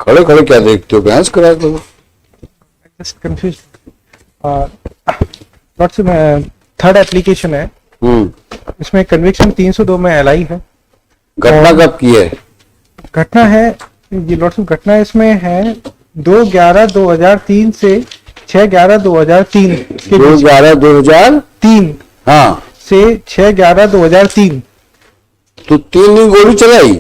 खड़े खड़े क्या देखते हो, बहस करा करो। Just confuse. लॉर्ड्स में थर्ड एप्लीकेशन है, इसमें कन्विक्शन 302 में एलआई है। घटना कब की है? घटना है ये लॉर्ड्स, घटना इसमें है 2/11/2003 से 6/11/2003 के बीच। 2/11/2003। हाँ, से 6/11/2003। तो 3 दिन गोली चलाई।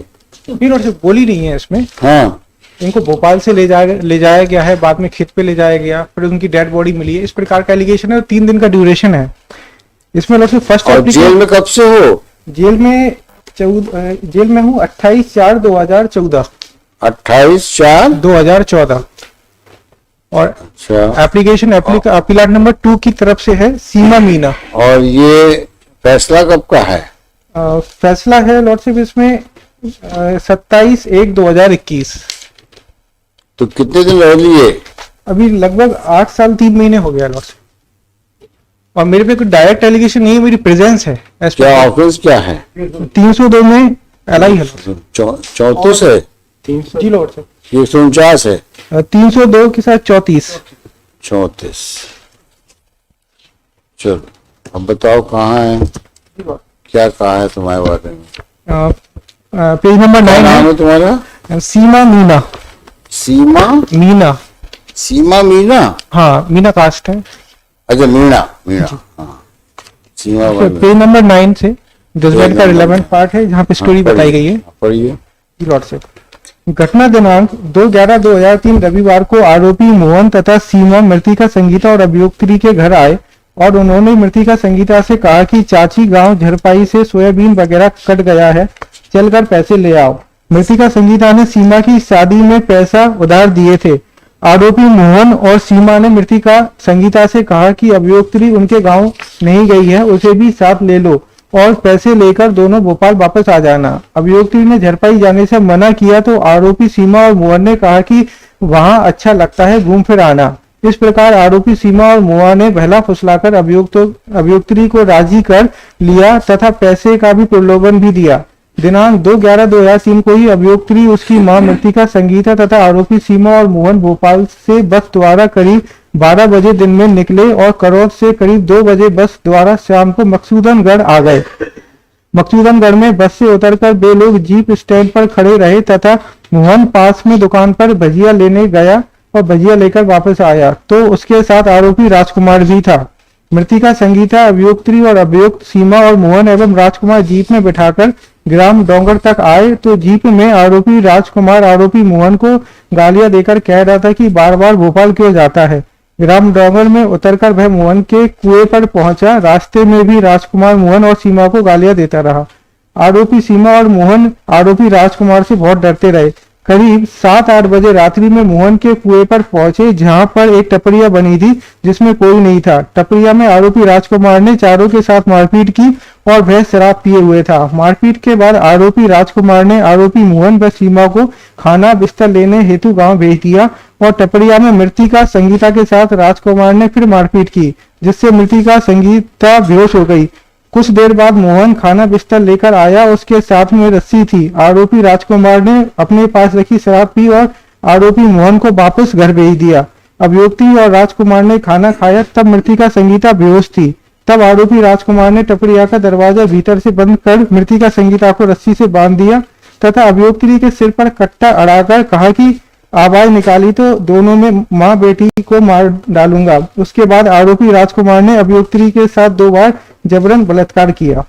नहीं लॉर्ड्स, गोली नहीं है इसमें। हाँ, इनको भोपाल से ले जाया गया है, बाद में खेत पे ले जाया गया, फिर उनकी डेड बॉडी मिली है, इस प्रकार का एलिगेशन है। 3 दिन का ड्यूरेशन है इसमें लॉर्ड्स। फर्स्ट और जेल में कब से हो? जेल में हूँ 28/4/2014। 28/4/2014। और अच्छा, एप्लीकेशन अपीलाट नंबर 2 की तरफ से है, सीमा मीना। और ये फैसला कब का है? फैसला है लॉर्डशिप इसमें 27/1/2021। तो कितने दिन रह लिए? अभी लगभग 8 साल 3 महीने हो गया लॉर्डशिप। और मेरे पे कोई डायरेक्ट एलिगेशन नहीं है, मेरी प्रेजेंस है। क्या ऑफेंस क्या है? 302 में एलआई है। 34 है? जी लॉर्डशिप। 149 है? 302 के साथ 34। 34। चलो अब बताओ कहाँ है, क्या कहा है तुम्हारे बारे में? पेज नंबर 9 नाम है तुम्हारा? सीमा मीना। सीमा मीना। सीमा मीना? हाँ, मीना कास्ट है। अच्छा, मीना मीना, हाँ, सीमा मीना। पेज नंबर 9 से जजमेंट का रिलेवेंट पार्ट है, जहाँ पे स्टोरी बताई गई है। पढ़िए। लॉर्डशिप, घटना दिनांक 2/11/2003 रविवार को आरोपी मोहन तथा सीमा मृतिका संगीता और अभियुक्त्री के घर आए और उन्होंने मृतिका संगीता से कहा कि चाची गांव झरपाई से सोयाबीन वगैरह कट गया है, चलकर पैसे ले आओ। मृतिका संगीता ने सीमा की शादी में पैसा उधार दिए थे। आरोपी मोहन और सीमा ने मृतिका संगीता से कहा कि अभियुक्त्री उनके गांव नहीं गई है, उसे भी साथ ले लो और पैसे लेकर दोनों भोपाल वापस आ जाना। अभियुक्त्री ने झरपाई जाने से मना किया तो आरोपी सीमा और मोहन ने कहा कि वहां अच्छा लगता है, घूम फिर आना। इस प्रकार आरोपी सीमा और मोहन ने बहला फुसलाकर अभियुक्त्री को राजी कर लिया तथा पैसे का भी प्रलोभन भी दिया। दिनांक 2/11/2003 को ही अभियुक्त्री, उसकी मां मृतिका संगीता तथा आरोपी सीमा और मोहन भोपाल से बस द्वारा करीब 12 बजे दिन में निकले और करौद से करीब 2 बजे बस द्वारा शाम को मकसूदनगढ़ आ गए। मकसूदनगढ़ में बस से उतरकर वे लोग जीप स्टैंड पर खड़े रहे तथा मोहन पास में दुकान पर भजिया लेने गया और भजिया लेकर वापस आया तो उसके साथ आरोपी राजकुमार भी था। मृतिका संगीता, अभियुक्त्री और अभियुक्त सीमा और मोहन एवं राजकुमार जीप में बिठाकर ग्राम डोंगर तक आए तो जीप में आरोपी राजकुमार आरोपी मोहन को गालियां देकर कह रहा था कि बार बार भोपाल क्यों जाता है। ग्राम डोंगर में उतरकर वह मोहन के कुएं पर पहुंचा। रास्ते में भी राजकुमार मोहन और सीमा को गालियां देता रहा। आरोपी सीमा और मोहन आरोपी राजकुमार से बहुत डरते रहे। करीब 7-8 बजे रात्रि में मोहन के कुएं पर पहुंचे, जहां पर एक टपरिया बनी थी जिसमें कोई नहीं था। टपरिया में आरोपी राजकुमार ने चारों के साथ मारपीट की और वह शराब पिए हुए था। मारपीट के बाद आरोपी राजकुमार ने आरोपी मोहन व सीमा को खाना बिस्तर लेने हेतु गांव भेज दिया और टपरिया में मृतिका संगीता के साथ राजकुमार ने फिर मारपीट की, जिससे मृतिका संगीता बेहोश हो गई। कुछ देर बाद मोहन खाना बिस्तर लेकर आया, उसके साथ में रस्सी थी। आरोपी राजकुमार ने अपने पास रखी शराब पी और आरोपी मोहन को वापस घर भेज दिया। अभियुक्ती और राजकुमार ने खाना खाया, तब मृतिका संगीता बेहोश थी। तब आरोपी राजकुमार ने टपरिया का दरवाजा भीतर से बंद कर मृतिका संगीता को रस्सी से बांध दिया तथा अभियुक्ती के सिर पर कट्टा अड़ाकर कहा कि आवाज निकाली तो दोनों में माँ बेटी को मार डालूंगा। उसके बाद आरोपी राजकुमार ने अभियुक्ती के साथ 2 बार जबरन बलात्कार किया।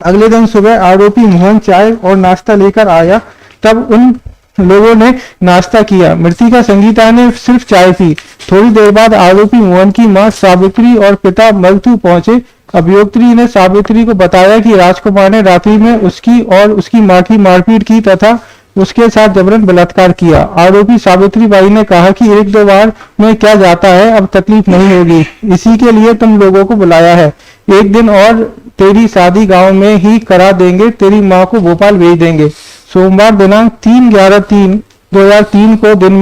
अगले दिन सुबह आरोपी मोहन चाय और नाश्ता लेकर आया, तब उन लोगों ने नाश्ता किया। मृतिका संगीता ने सिर्फ चाय पी। थोड़ी देर बाद आरोपी मोहन की मां सावित्री और पिता मलथू पहुंचे। अभियुक्त्री ने सावित्री को बताया कि राजकुमार ने रात्रि में उसकी और उसकी मां की मारपीट की तथा उसके साथ जबरन बलात्कार किया। आरोपी सावित्री बाई ने कहा कि 1-2 बार में क्या जाता है, अब तकलीफ नहीं होगी, इसी के लिए तुम लोगों को बुलाया है। एक दिन और तेरी शादी गांव में ही करा देंगे, तेरी माँ को भोपाल भेज देंगे। सोमवार दिनांक 3/11/2003 को दिन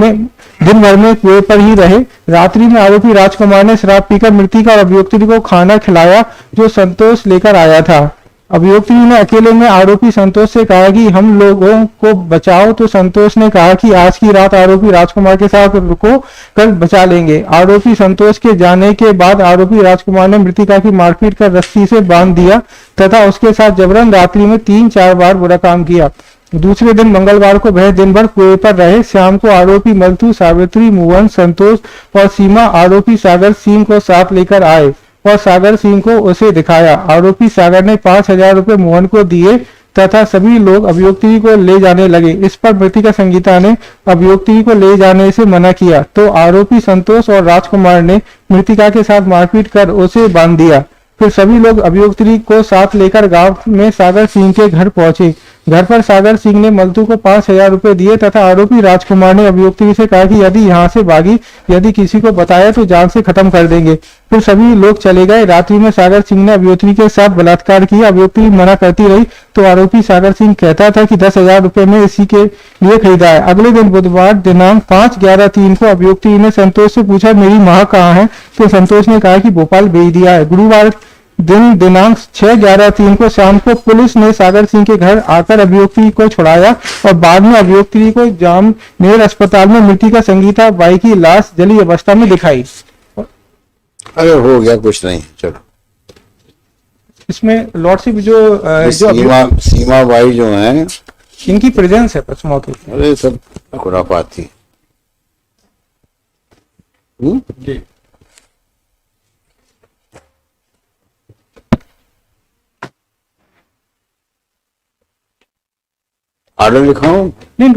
भर में कुएं पर ही रहे। रात्रि में आरोपी राजकुमार ने शराब पीकर मृतिका और अभियुक्ती को खाना खिलाया जो संतोष लेकर आया था। अभियुक्त ने अकेले में आरोपी संतोष से कहा कि हम लोगों को बचाओ, तो संतोष ने कहा कि आज की रात आरोपी राजकुमार के साथ रुको, कल बचा लेंगे। आरोपी संतोष के जाने के बाद आरोपी राजकुमार ने मृतिका की मारपीट कर रस्सी से बांध दिया तथा उसके साथ जबरन रात्रि में 3-4 बार बुरा काम किया। दूसरे दिन मंगलवार को वह दिन भर कुएं पर रहे। शाम को आरोपी मल्तू, सावित्री, मोहन, संतोष और सीमा आरोपी सागर सिंह को साथ लेकर आए और सागर सिंह को उसे दिखाया। आरोपी सागर ने 5,000 रुपए मोहन को दिए तथा सभी लोग अभियुक्ति को ले जाने लगे। इस पर मृतिका संगीता ने अभियुक्ति को ले जाने से मना किया तो आरोपी संतोष और राजकुमार ने मृतिका के साथ मारपीट कर उसे बांध दिया। फिर सभी लोग अभियुक्ति को साथ लेकर गांव में सागर सिंह के घर पहुंचे। घर पर सागर सिंह ने मल्तू को 5,000 रुपए दिए तथा आरोपी राजकुमार ने अभियुक्ति से कहा कि यदि यहाँ से भागी, यदि किसी को बताया तो जान से खत्म कर देंगे। फिर सभी लोग चले गए। रात्रि में सागर सिंह ने अभियुक्ति के साथ बलात्कार किया। अभियुक्ति मना करती रही तो आरोपी सागर सिंह कहता था कि 10,000 रुपए में इसी के लिए खरीदा है। अगले दिन बुधवार दिनांक 5/11/3 को अभियुक्ति ने संतोष से पूछा मेरी माँ कहाँ है, तो संतोष ने कहा कि भोपाल भेज दिया है। गुरुवार दिन दिनांक 6/11/3 को शाम को पुलिस ने सागर सिंह के घर आकर अभियुक्ति को छुड़ाया और बाद में अभियुक्ति को जामनेर अस्पताल में मृतिका संगीता बाई की लाश जली अवस्था में दिखाई। अरे हो गया, कुछ नहीं, चलो। इसमें लॉर्डशिप जो सीमा बाई जो है, इनकी प्रेजेंस है बस मौके पे। अरे सब खुरापात थी। जी ऑर्डर लिखाऊं? नहीं